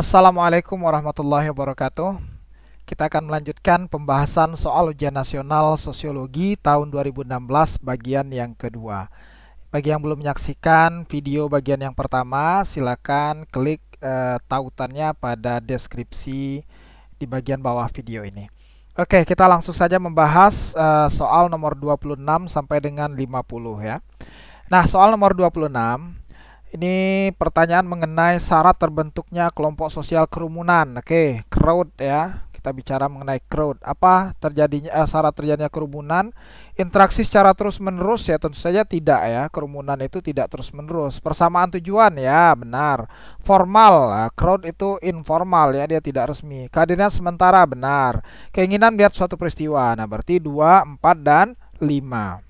Assalamualaikum warahmatullahi wabarakatuh. Kita akan melanjutkan pembahasan soal ujian nasional sosiologi tahun 2016 bagian yang kedua. Bagi yang belum menyaksikan video bagian yang pertama, silakan klik tautannya pada deskripsi di bagian bawah video ini. Oke, kita langsung saja membahas soal nomor 26 sampai dengan 50 ya. Nah, soal nomor 26 ini pertanyaan mengenai syarat terbentuknya kelompok sosial kerumunan. Oke, crowd ya. Kita bicara mengenai crowd. Apa terjadinya syarat terjadinya kerumunan? Interaksi secara terus-menerus ya, tentu saja tidak ya. Kerumunan itu tidak terus-menerus. Persamaan tujuan ya, benar. Formal, crowd itu informal ya, dia tidak resmi. Kehadiran sementara, benar. Keinginan melihat suatu peristiwa. Nah, berarti 2, 4 dan 5.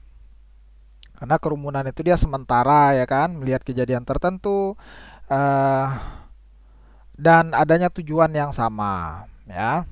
Karena kerumunan itu dia sementara ya kan, melihat kejadian tertentu dan adanya tujuan yang sama ya.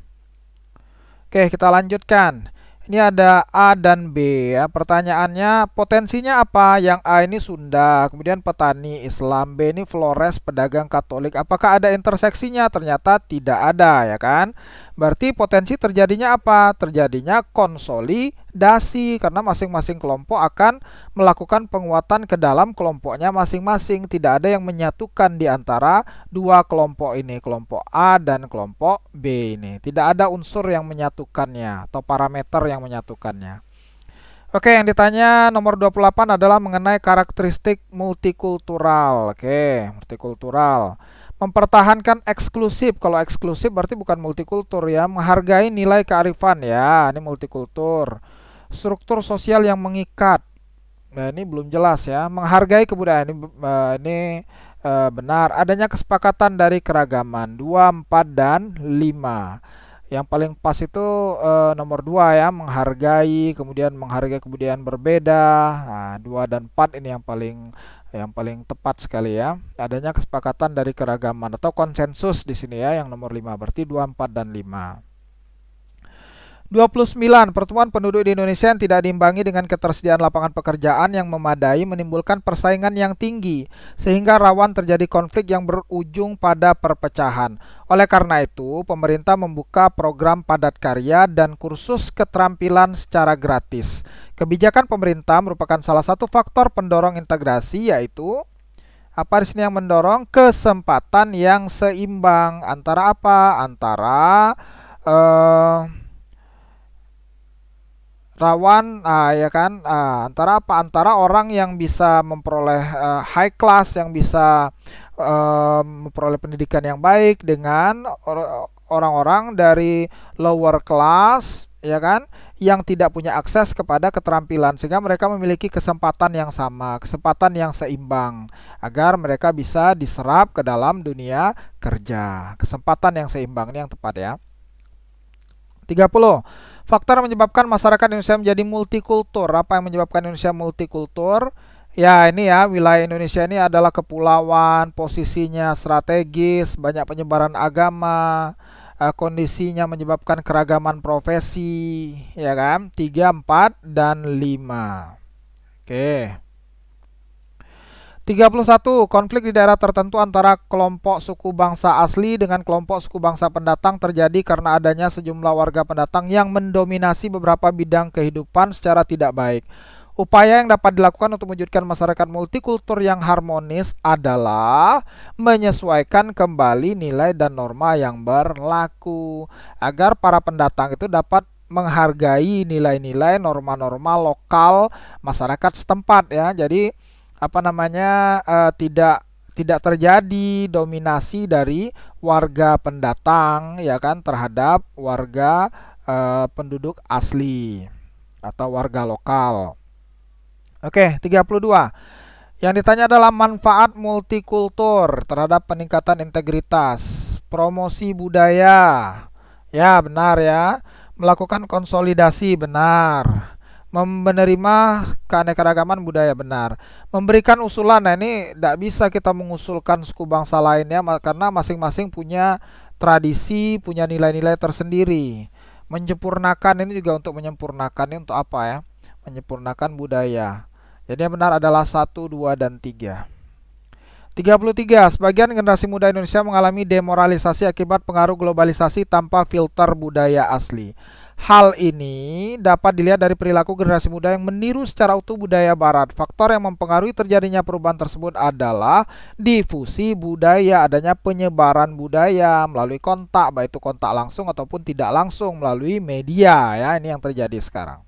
Oke, kita lanjutkan. Ini ada A dan B ya. Pertanyaannya, potensinya apa? Yang A ini Sunda, kemudian petani Islam, B ini Flores, pedagang Katolik. Apakah ada interseksinya? Ternyata tidak ada ya kan. Berarti potensi terjadinya apa? Terjadinya konsolidasi karena masing-masing kelompok akan melakukan penguatan ke dalam kelompoknya masing-masing. Tidak ada yang menyatukan di antara dua kelompok ini, kelompok A dan kelompok B ini. Tidak ada unsur yang menyatukannya atau parameter yang menyatukannya. Oke, yang ditanya nomor 28 adalah mengenai karakteristik multikultural. Oke, multikultural. Mempertahankan eksklusif. Kalau eksklusif berarti bukan multikultur ya. Menghargai nilai kearifan ya. Ini multikultur. Struktur sosial yang mengikat. Nah, ini belum jelas ya. Menghargai kebudayaan ini benar. Adanya kesepakatan dari keragaman 2, 4 dan 5. Yang paling pas itu nomor 2 ya, menghargai, kemudian menghargai kebudayaan berbeda. Nah, 2 dan 4 ini yang paling tepat sekali ya. Adanya kesepakatan dari keragaman atau konsensus di sini ya, yang nomor 5. Berarti 2, 4 dan 5. 29. Pertumbuhan penduduk di Indonesia yang tidak diimbangi dengan ketersediaan lapangan pekerjaan yang memadai menimbulkan persaingan yang tinggi sehingga rawan terjadi konflik yang berujung pada perpecahan. Oleh karena itu, pemerintah membuka program padat karya dan kursus keterampilan secara gratis. Kebijakan pemerintah merupakan salah satu faktor pendorong integrasi, yaitu apa di sini yang mendorong? Kesempatan yang seimbang antara apa? Antara rawan ya kan, antara apa, antara orang yang bisa memperoleh high class, yang bisa memperoleh pendidikan yang baik dengan orang-orang dari lower class ya kan, yang tidak punya akses kepada keterampilan, sehingga mereka memiliki kesempatan yang sama, kesempatan yang seimbang agar mereka bisa diserap ke dalam dunia kerja. Kesempatan yang seimbang ini yang tepat ya. 30. Faktor menyebabkan masyarakat Indonesia menjadi multikultur. Apa yang menyebabkan Indonesia multikultur? Ya, ini ya, wilayah Indonesia ini adalah kepulauan, posisinya strategis, banyak penyebaran agama, kondisinya menyebabkan keragaman profesi, ya kan? 3, 4 dan 5. Oke. 31. Konflik di daerah tertentu antara kelompok suku bangsa asli dengan kelompok suku bangsa pendatang terjadi karena adanya sejumlah warga pendatang yang mendominasi beberapa bidang kehidupan secara tidak baik. Upaya yang dapat dilakukan untuk mewujudkan masyarakat multikultur yang harmonis adalah menyesuaikan kembali nilai dan norma yang berlaku agar para pendatang itu dapat menghargai nilai-nilai norma-norma lokal masyarakat setempat ya. Jadi apa namanya, tidak terjadi dominasi dari warga pendatang ya kan terhadap warga penduduk asli atau warga lokal. Oke, 32. Yang ditanya adalah manfaat multikultur terhadap peningkatan integritas, promosi budaya. Ya, benar ya. Melakukan konsolidasi, benar. Menerima keanekaragaman budaya, benar. Memberikan usulan, nah ini tidak bisa kita mengusulkan suku bangsa lainnya karena masing-masing punya tradisi, punya nilai-nilai tersendiri. Menyempurnakan ini juga untuk menyempurnakan, ini untuk apa ya? Menyempurnakan budaya. Jadi yang benar adalah 1, 2 dan 3. 33. Sebagian generasi muda Indonesia mengalami demoralisasi akibat pengaruh globalisasi tanpa filter budaya asli. Hal ini dapat dilihat dari perilaku generasi muda yang meniru secara utuh budaya barat. Faktor yang mempengaruhi terjadinya perubahan tersebut adalah difusi budaya, adanya penyebaran budaya melalui kontak, baik itu kontak langsung ataupun tidak langsung melalui media, ya. Ini yang terjadi sekarang.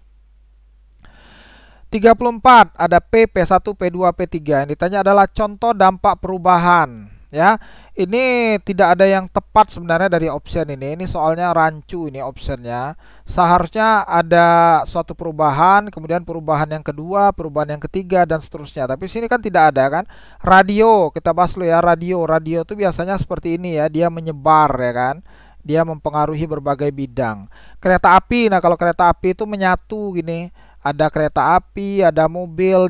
34, ada P, P1, P2, P3. Yang ditanya adalah contoh dampak perubahan, ya. Ini tidak ada yang tepat sebenarnya dari option ini. Ini soalnya rancu ini optionnya. Seharusnya ada suatu perubahan, kemudian perubahan yang kedua, perubahan yang ketiga, dan seterusnya. Tapi sini kan tidak ada kan. Radio, kita bahas dulu ya. Radio itu biasanya seperti ini ya. Dia menyebar ya kan. Dia mempengaruhi berbagai bidang. Kereta api, nah kalau kereta api itu menyatu gini. Ada kereta api, ada mobil,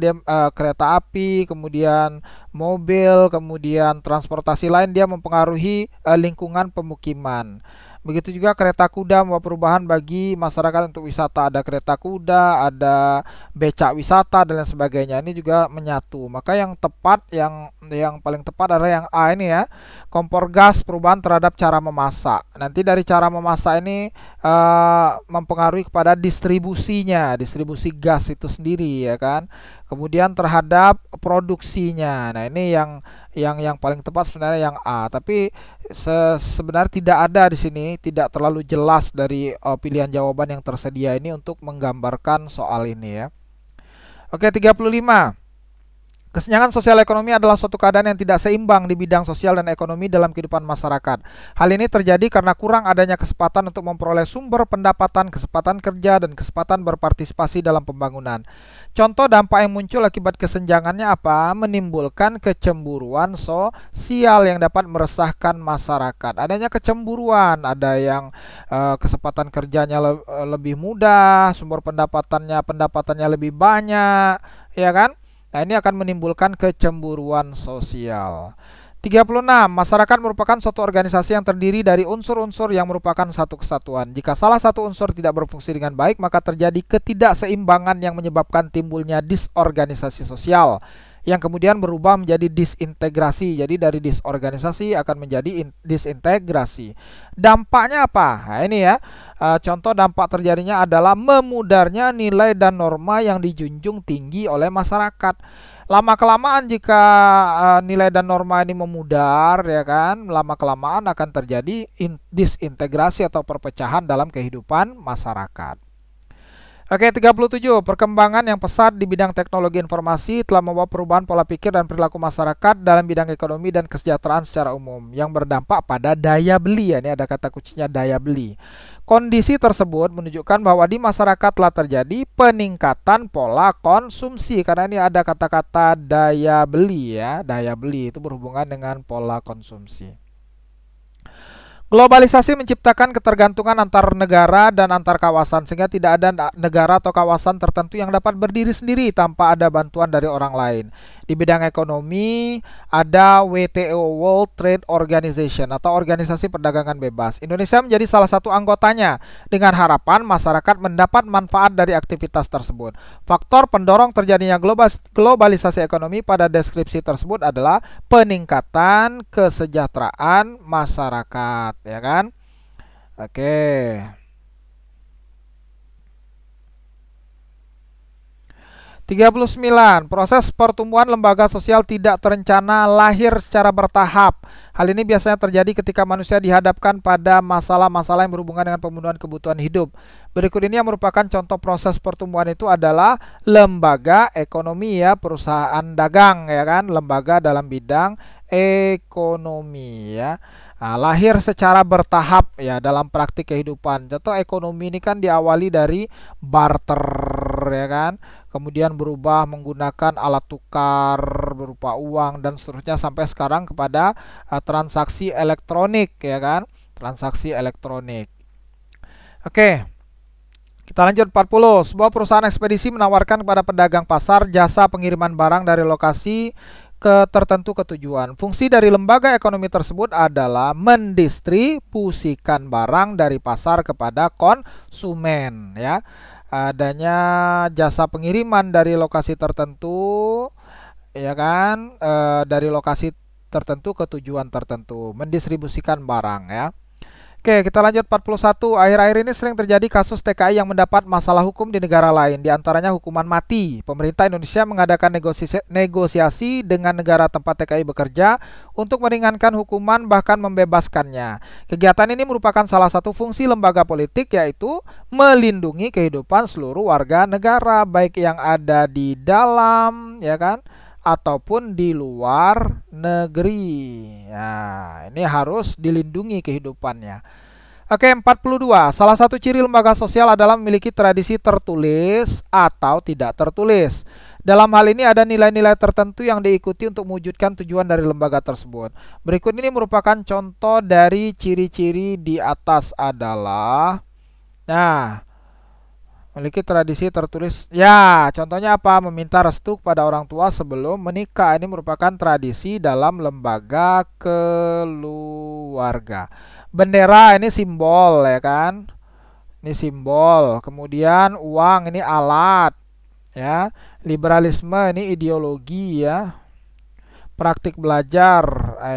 kereta api, kemudian mobil, kemudian transportasi lain, dia mempengaruhi lingkungan pemukiman. Begitu juga kereta kuda membawa perubahan bagi masyarakat untuk wisata. Ada kereta kuda, ada becak wisata dan lain sebagainya. Ini juga menyatu. Maka yang tepat, yang paling tepat adalah yang A ini ya. Kompor gas, perubahan terhadap cara memasak. Nanti dari cara memasak ini mempengaruhi kepada distribusinya, distribusi gas itu sendiri ya kan. Kemudian terhadap produksinya. Nah, ini yang paling tepat sebenarnya yang A. Tapi sebenarnya tidak ada di sini, tidak terlalu jelas dari pilihan jawaban yang tersedia ini untuk menggambarkan soal ini ya. Oke, 35. Kesenjangan sosial ekonomi adalah suatu keadaan yang tidak seimbang di bidang sosial dan ekonomi dalam kehidupan masyarakat. Hal ini terjadi karena kurang adanya kesempatan untuk memperoleh sumber pendapatan, kesempatan kerja, dan kesempatan berpartisipasi dalam pembangunan. Contoh dampak yang muncul akibat kesenjangannya apa? Menimbulkan kecemburuan sosial yang dapat meresahkan masyarakat. Adanya kecemburuan, ada yang kesempatan kerjanya lebih mudah, sumber pendapatannya lebih banyak, ya kan? Nah, ini akan menimbulkan kecemburuan sosial. 36. Masyarakat merupakan suatu organisasi yang terdiri dari unsur-unsur yang merupakan satu kesatuan. Jika salah satu unsur tidak berfungsi dengan baik, maka terjadi ketidakseimbangan yang menyebabkan timbulnya disorganisasi sosial, yang kemudian berubah menjadi disintegrasi. Jadi dari disorganisasi akan menjadi disintegrasi. Dampaknya apa? Nah, ini ya. Contoh dampak terjadinya adalah memudarnya nilai dan norma yang dijunjung tinggi oleh masyarakat. Lama-kelamaan jika nilai dan norma ini memudar, ya kan, lama-kelamaan akan terjadi disintegrasi atau perpecahan dalam kehidupan masyarakat. Oke, 37. Perkembangan yang pesat di bidang teknologi informasi telah membawa perubahan pola pikir dan perilaku masyarakat dalam bidang ekonomi dan kesejahteraan secara umum yang berdampak pada daya beli. Ini ada kata kuncinya daya beli. Kondisi tersebut menunjukkan bahwa di masyarakat telah terjadi peningkatan pola konsumsi, karena ini ada kata-kata daya beli ya. Daya beli itu berhubungan dengan pola konsumsi. Globalisasi menciptakan ketergantungan antar negara dan antar kawasan, sehingga tidak ada negara atau kawasan tertentu yang dapat berdiri sendiri tanpa ada bantuan dari orang lain. Di bidang ekonomi, ada WTO, World Trade Organization, atau Organisasi Perdagangan Bebas. Indonesia menjadi salah satu anggotanya, dengan harapan masyarakat mendapat manfaat dari aktivitas tersebut. Faktor pendorong terjadinya globalisasi ekonomi pada deskripsi tersebut adalah peningkatan kesejahteraan masyarakat. Ya kan? Oke. 39. Proses pertumbuhan lembaga sosial tidak terencana lahir secara bertahap. Hal ini biasanya terjadi ketika manusia dihadapkan pada masalah-masalah yang berhubungan dengan pemenuhan kebutuhan hidup. Berikut ini yang merupakan contoh proses pertumbuhan itu adalah lembaga ekonomi ya, perusahaan dagang ya kan, lembaga dalam bidang ekonomi ya. Nah, lahir secara bertahap ya dalam praktik kehidupan. Contoh ekonomi ini kan diawali dari barter ya kan, kemudian berubah menggunakan alat tukar berupa uang dan seterusnya sampai sekarang kepada transaksi elektronik ya kan, transaksi elektronik. Oke. Kita lanjut 40. Sebuah perusahaan ekspedisi menawarkan kepada pedagang pasar jasa pengiriman barang dari lokasi tertentu ke tujuan. Fungsi dari lembaga ekonomi tersebut adalah mendistribusikan barang dari pasar kepada konsumen ya. Adanya jasa pengiriman dari lokasi tertentu ya kan, dari lokasi tertentu ke tujuan tertentu, mendistribusikan barang ya. Oke, kita lanjut 41. Akhir-akhir ini sering terjadi kasus TKI yang mendapat masalah hukum di negara lain, diantaranya hukuman mati. Pemerintah Indonesia mengadakan negosiasi dengan negara tempat TKI bekerja untuk meringankan hukuman bahkan membebaskannya. Kegiatan ini merupakan salah satu fungsi lembaga politik, yaitu melindungi kehidupan seluruh warga negara, baik yang ada di dalam, ya kan, ataupun di luar negeri. Nah, ini harus dilindungi kehidupannya. Oke, 42. Salah satu ciri lembaga sosial adalah memiliki tradisi tertulis atau tidak tertulis. Dalam hal ini ada nilai-nilai tertentu yang diikuti untuk mewujudkan tujuan dari lembaga tersebut. Berikut ini merupakan contoh dari ciri-ciri di atas adalah, nah, memiliki tradisi tertulis. Ya, contohnya apa? Meminta restu kepada orang tua sebelum menikah. Ini merupakan tradisi dalam lembaga keluarga. Bendera ini simbol, ya kan? Ini simbol. Kemudian uang ini alat, ya. Liberalisme ini ideologi, ya. Praktik belajar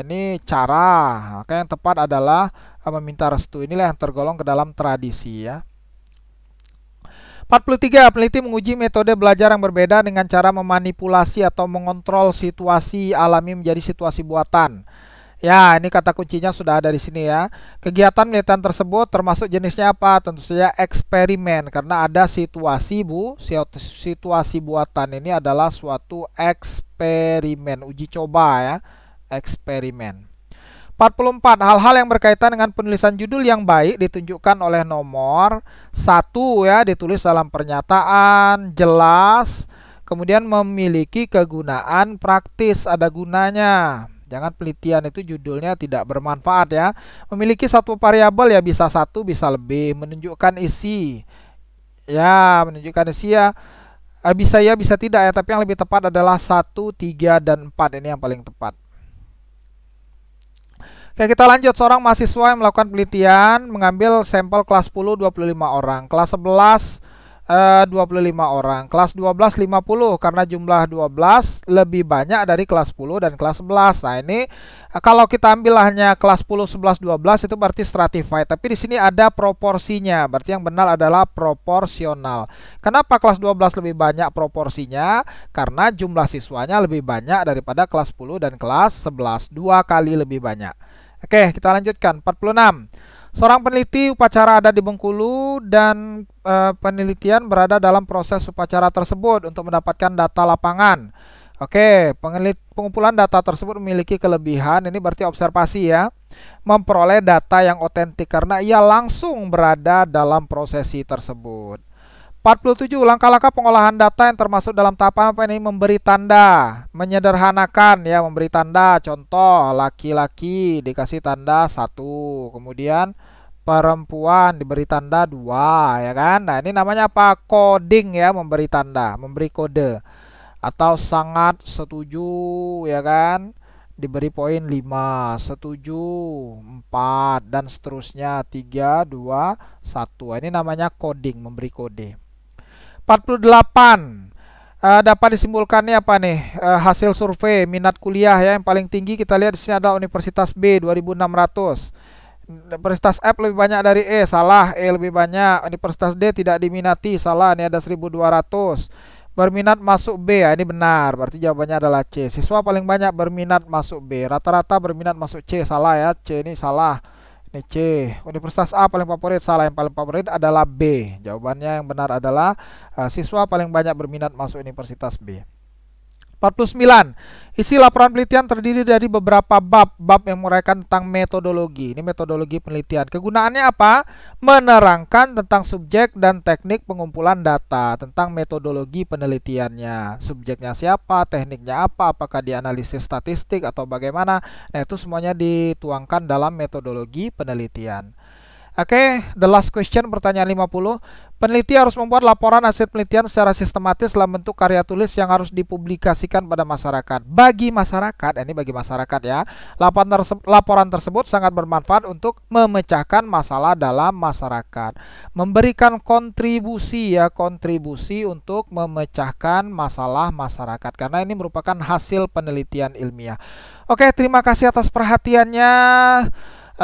ini cara. Maka yang tepat adalah meminta restu. Inilah yang tergolong ke dalam tradisi, ya. 43. Peneliti menguji metode belajar yang berbeda dengan cara memanipulasi atau mengontrol situasi alami menjadi situasi buatan. Ya, ini kata kuncinya sudah ada di sini ya. Kegiatan penelitian tersebut termasuk jenisnya apa? Tentu saja eksperimen, karena ada situasi situasi buatan ini adalah suatu eksperimen, uji coba ya, eksperimen. 44. Hal-hal yang berkaitan dengan penulisan judul yang baik ditunjukkan oleh nomor 1 ya, ditulis dalam pernyataan, jelas, kemudian memiliki kegunaan praktis, ada gunanya. Jangan penelitian itu judulnya tidak bermanfaat ya. Memiliki satu variabel ya, bisa satu, bisa lebih, menunjukkan isi. Ya, menunjukkan isi ya. Bisa ya, bisa tidak ya, tapi yang lebih tepat adalah 1, 3, dan 4. Ini yang paling tepat. Oke, kita lanjut. Seorang mahasiswa yang melakukan penelitian mengambil sampel kelas 10 25 orang, kelas 11 25 orang, kelas 12 50, karena jumlah 12 lebih banyak dari kelas 10 dan kelas 11. Nah, ini kalau kita ambil hanya kelas 10, 11, 12 itu berarti stratified, tapi di sini ada proporsinya. Berarti yang benar adalah proporsional. Kenapa kelas 12 lebih banyak proporsinya? Karena jumlah siswanya lebih banyak daripada kelas 10 dan kelas 11, 2 kali lebih banyak. Oke, kita lanjutkan. 46. Seorang peneliti upacara ada di Bengkulu dan penelitian berada dalam proses upacara tersebut untuk mendapatkan data lapangan. Oke, pengumpulan data tersebut memiliki kelebihan, ini berarti observasi ya, memperoleh data yang otentik karena ia langsung berada dalam prosesi tersebut. 47. Langkah-langkah pengolahan data yang termasuk dalam tahapan apa ini? Memberi tanda, menyederhanakan ya, memberi tanda. Contoh, laki-laki dikasih tanda 1, kemudian perempuan diberi tanda 2, ya kan? Nah, ini namanya apa? Coding ya, memberi tanda, memberi kode. Atau sangat setuju, ya kan? Diberi poin 5, setuju 4, dan seterusnya 3, 2, 1. Ini namanya coding, memberi kode. 48. Dapat disimpulkannya apa nih? Hasil survei minat kuliah ya, yang paling tinggi kita lihat di sini adalah Universitas B 2600. Universitas F lebih banyak dari E, salah. E lebih banyak. Universitas D tidak diminati, salah. Ini ada 1200. Berminat masuk B ya, ini benar. Berarti jawabannya adalah C. Siswa paling banyak berminat masuk B. Rata-rata berminat masuk C, salah ya. C ini salah. Ini C. Universitas A paling favorit, salah. Yang paling favorit adalah B. Jawabannya yang benar adalah siswa paling banyak berminat masuk Universitas B. 49. Isi laporan penelitian terdiri dari beberapa bab yang menguraikan tentang metodologi. Ini metodologi penelitian. Kegunaannya apa? Menerangkan tentang subjek dan teknik pengumpulan data, tentang metodologi penelitiannya. Subjeknya siapa, tekniknya apa, apakah dianalisis statistik atau bagaimana. Nah, itu semuanya dituangkan dalam metodologi penelitian. Oke, the last question, pertanyaan 50. Peneliti harus membuat laporan hasil penelitian secara sistematis dalam bentuk karya tulis yang harus dipublikasikan pada masyarakat. Bagi masyarakat, ini bagi masyarakat ya, laporan tersebut sangat bermanfaat untuk memecahkan masalah dalam masyarakat. Memberikan kontribusi ya, kontribusi untuk memecahkan masalah masyarakat. Karena ini merupakan hasil penelitian ilmiah. Oke, terima kasih atas perhatiannya.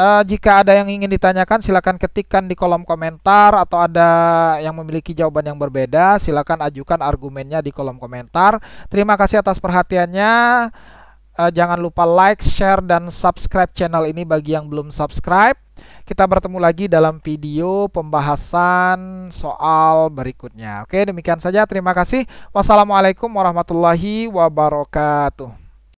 Jika ada yang ingin ditanyakan, silakan ketikkan di kolom komentar, atau ada yang memiliki jawaban yang berbeda, silakan ajukan argumennya di kolom komentar. Terima kasih atas perhatiannya. Jangan lupa like, share, dan subscribe channel ini bagi yang belum subscribe. Kita bertemu lagi dalam video pembahasan soal berikutnya. Oke, demikian saja. Terima kasih. Wassalamualaikum warahmatullahi wabarakatuh.